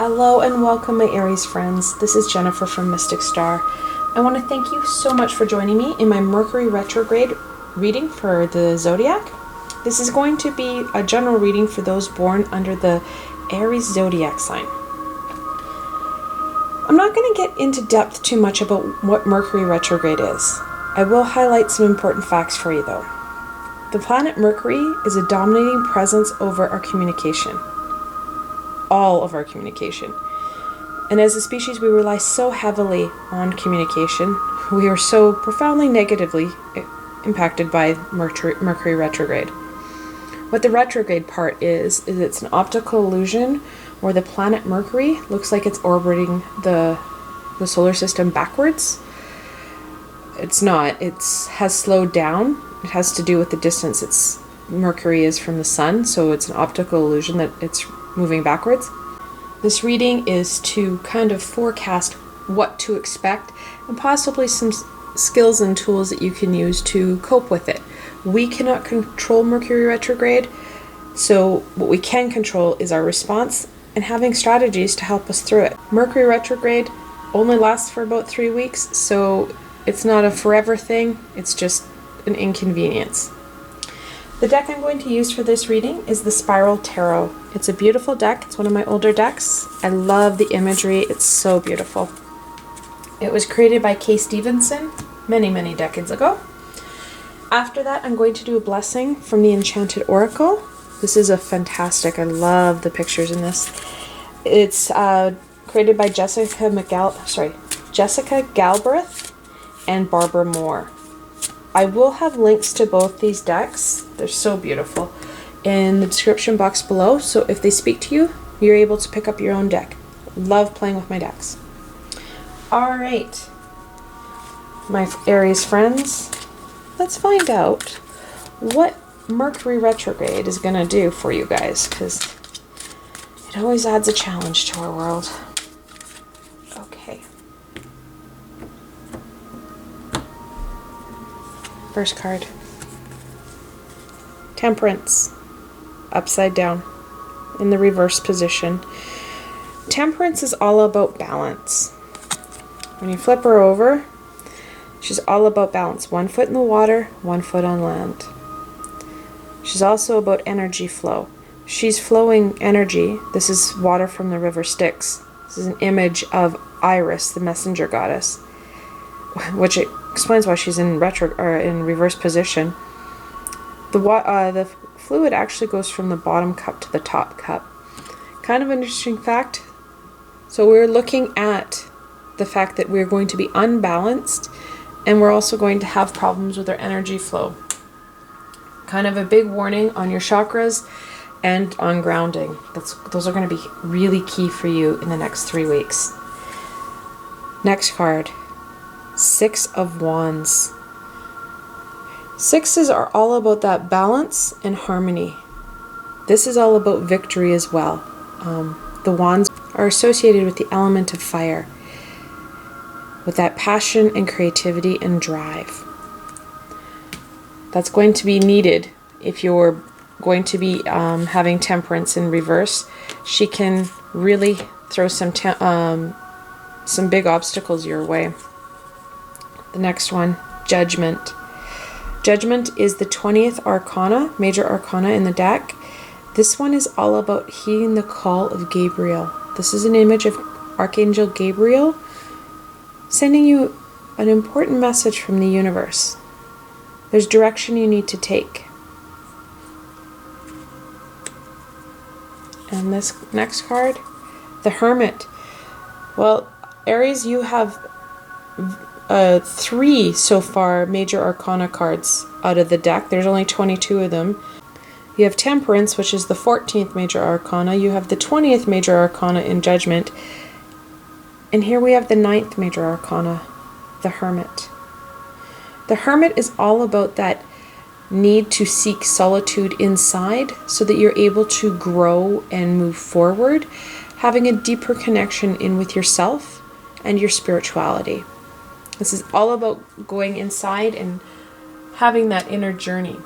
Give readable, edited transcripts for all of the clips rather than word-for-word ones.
Hello and welcome, my Aries friends. This is Jennifer from Mystic Star. I want to thank you so much for joining me in my Mercury Retrograde reading for the Zodiac. This is going to be a general reading for those born under the Aries Zodiac sign. I'm not going to get into depth too much about what Mercury Retrograde is. I will highlight some important facts for you though. The planet Mercury is a dominating presence over our communication. All of our communication. And as a species, we rely so heavily on communication. We are so profoundly negatively impacted by Mercury retrograde. What the retrograde part is it's an optical illusion where the planet Mercury looks like it's orbiting the solar system backwards. It's not. It has slowed down. It has to do with the distance Mercury is from the sun, so it's an optical illusion that it's moving backwards. This reading is to kind of forecast what to expect and possibly some skills and tools that you can use to cope with it. We cannot control Mercury retrograde, so what we can control is our response and having strategies to help us through it. Mercury retrograde only lasts for about 3 weeks, so it's not a forever thing, it's just an inconvenience. The deck I'm going to use for this reading is the Spiral Tarot. It's a beautiful deck. It's one of my older decks. I love the imagery. It's so beautiful. It was created by Kay Stevenson many decades ago. After that, I'm going to do a blessing from the Enchanted Oracle. This is a fantastic, I love the pictures in this. It's created by Jessica Galbraith and Barbara Moore. I will have links to both these decks. They're so beautiful in the description box below. So if they speak to you, you're able to pick up your own deck. Love playing with my decks. All right, my Aries friends, let's find out what Mercury retrograde is going to do for you guys, because it always adds a challenge to our world. Okay. First card. Temperance. Upside down. In the reverse position. Temperance is all about balance. When you flip her over, she's all about balance. 1 foot in the water, 1 foot on land. She's also about energy flow. She's flowing energy. This is water from the river Styx. This is an image of Iris, the messenger goddess, which explains why she's in reverse position. The fluid actually goes from the bottom cup to the top cup. Kind of an interesting fact. So we're looking at the fact that we're going to be unbalanced, and we're also going to have problems with our energy flow. Kind of a big warning on your chakras and on grounding. Those are going to be really key for you in the next 3 weeks. Next card. 6 of Wands. Sixes are all about that balance and harmony. This is all about victory as well. The Wands are associated with the element of fire, with that passion and creativity and drive. That's going to be needed if you're going to be having Temperance in reverse. She can really throw some big obstacles your way. The next one, Judgment. Judgment is the 20th arcana, major arcana in the deck. This one is all about heeding the call of Gabriel. This is an image of Archangel Gabriel sending you an important message from the universe. There's direction you need to take. And this next card, the Hermit. Well, Aries, you have 3 so far major arcana cards out of the deck. There's only 22 of them. You have Temperance, which is the 14th major arcana. You have the 20th major arcana in Judgment. And here we have the 9th major arcana, the Hermit. The Hermit is all about that need to seek solitude inside so that you're able to grow and move forward, having a deeper connection in with yourself and your spirituality. This is all about going inside and having that inner journey.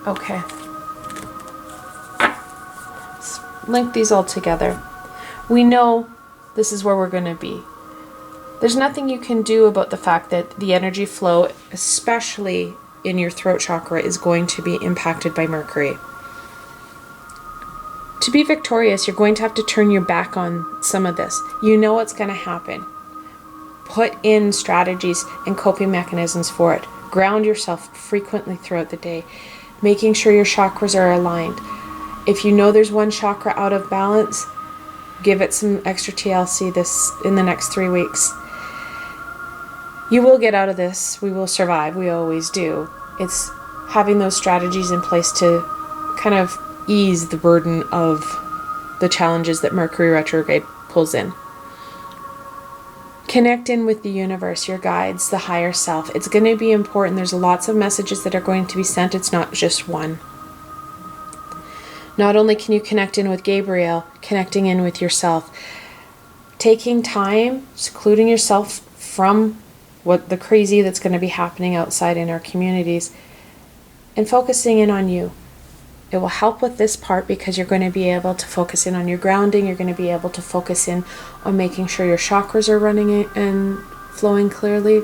Okay. link these all together. We know this is where we're going to be. There's nothing you can do about the fact that the energy flow, especially in your throat chakra, is going to be impacted by Mercury. To be victorious, you're going to have to turn your back on some of this. You know what's going to happen. Put in strategies and coping mechanisms for it. Ground yourself frequently throughout the day, making sure your chakras are aligned. If you know there's one chakra out of balance, give it some extra TLC in the next 3 weeks. You will get out of this. We will survive. We always do. It's having those strategies in place to kind of ease the burden of the challenges that Mercury retrograde pulls in. Connect in with the universe, your guides, the higher self. It's going to be important. There's lots of messages that are going to be sent. It's not just one. Not only can you connect in with Gabriel, connecting in with yourself, taking time, secluding yourself from what the crazy that's going to be happening outside in our communities, and focusing in on you. It will help with this part because you're going to be able to focus in on your grounding. You're going to be able to focus in on making sure your chakras are running and flowing clearly.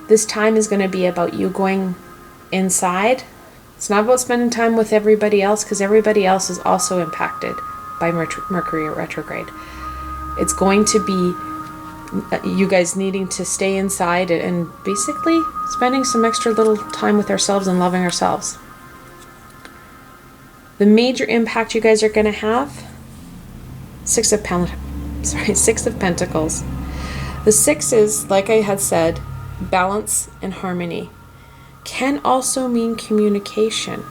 This time is going to be about you going inside. It's not about spending time with everybody else, because everybody else is also impacted by Mercury retrograde. It's going to be you guys needing to stay inside and basically spending some extra little time with ourselves and loving ourselves. The major impact you guys are going to have, Six of Pentacles. The Six is, like I had said, balance and harmony. Can also mean communication.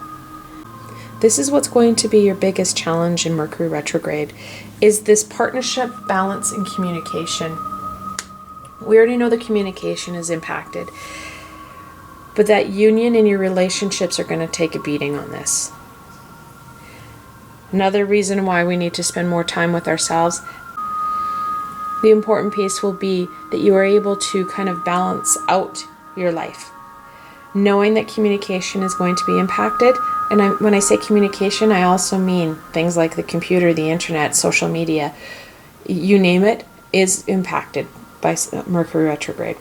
This is what's going to be your biggest challenge in Mercury retrograde, is this partnership, balance, and communication. We already know the communication is impacted, but that union in your relationships are going to take a beating on this. Another reason why we need to spend more time with ourselves. The important piece will be that you are able to kind of balance out your life, knowing that communication is going to be impacted. And when I say communication, I also mean things like the computer, the internet, social media, you name it, is impacted by Mercury retrograde.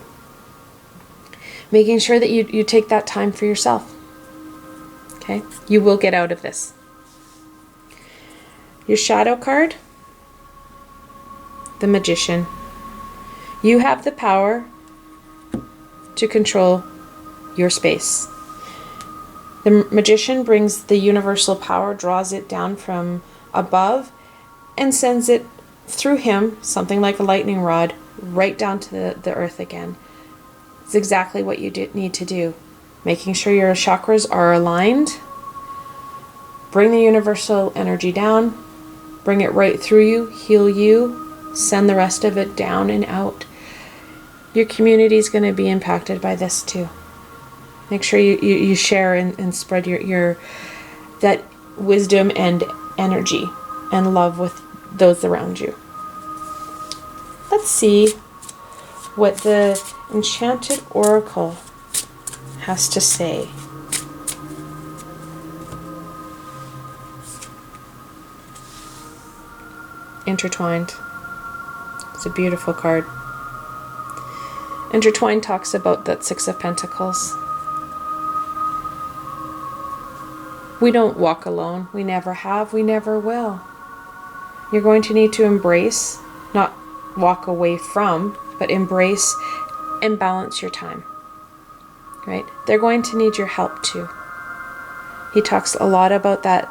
Making sure that you take that time for yourself. Okay? You will get out of this. Your shadow card, the Magician. You have the power to control your space. The Magician brings the universal power, draws it down from above, and sends it through him, something like a lightning rod, right down to the earth again. It's exactly what you need to do. Making sure your chakras are aligned. Bring the universal energy down. Bring it right through you. Heal you. Send the rest of it down and out. Your community is going to be impacted by this too. Make sure you share and spread your that wisdom and energy and love with those around you. Let's see what the Enchanted Oracle has to say. Intertwined. It's a beautiful card. Intertwined talks about that Six of Pentacles. We don't walk alone. We never have. We never will. You're going to need to embrace, not walk away from, but embrace and balance your time. Right? They're going to need your help too. He talks a lot about that.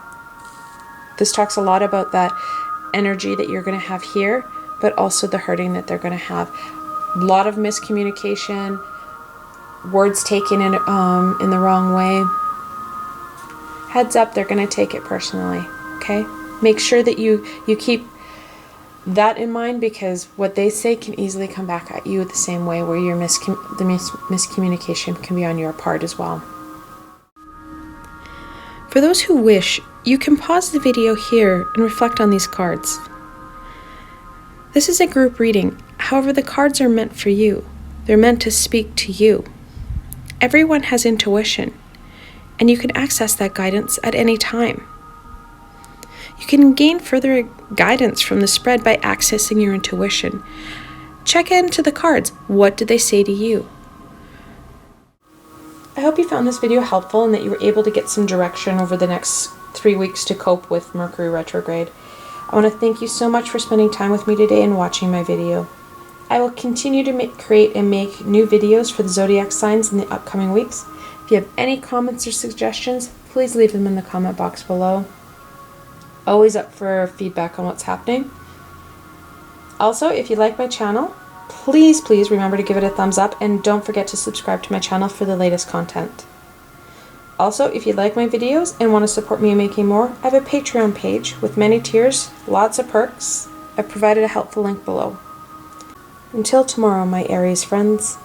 This talks a lot about that energy that you're going to have here, but also the hurting that they're going to have. A lot of miscommunication, words taken in the wrong way. Heads up, they're going to take it personally. Okay? Make sure that you keep that in mind, because what they say can easily come back at you the same way, where your miscommunication can be on your part as well. For those who wish, you can pause the video here and reflect on these cards. This is a group reading. However, the cards are meant for you. They're meant to speak to you. Everyone has intuition, and you can access that guidance at any time. You can gain further guidance from the spread by accessing your intuition. Check into the cards. What did they say to you? I hope you found this video helpful and that you were able to get some direction over the next 3 weeks to cope with Mercury retrograde. I want to thank you so much for spending time with me today and watching my video. I will continue to create and make new videos for the zodiac signs in the upcoming weeks. If you have any comments or suggestions, please leave them in the comment box below. Always up for feedback on what's happening. Also, if you like my channel, please remember to give it a thumbs up and don't forget to subscribe to my channel for the latest content. Also, if you like my videos and want to support me in making more, I have a Patreon page with many tiers, lots of perks. I've provided a helpful link below. Until tomorrow, my Aries friends.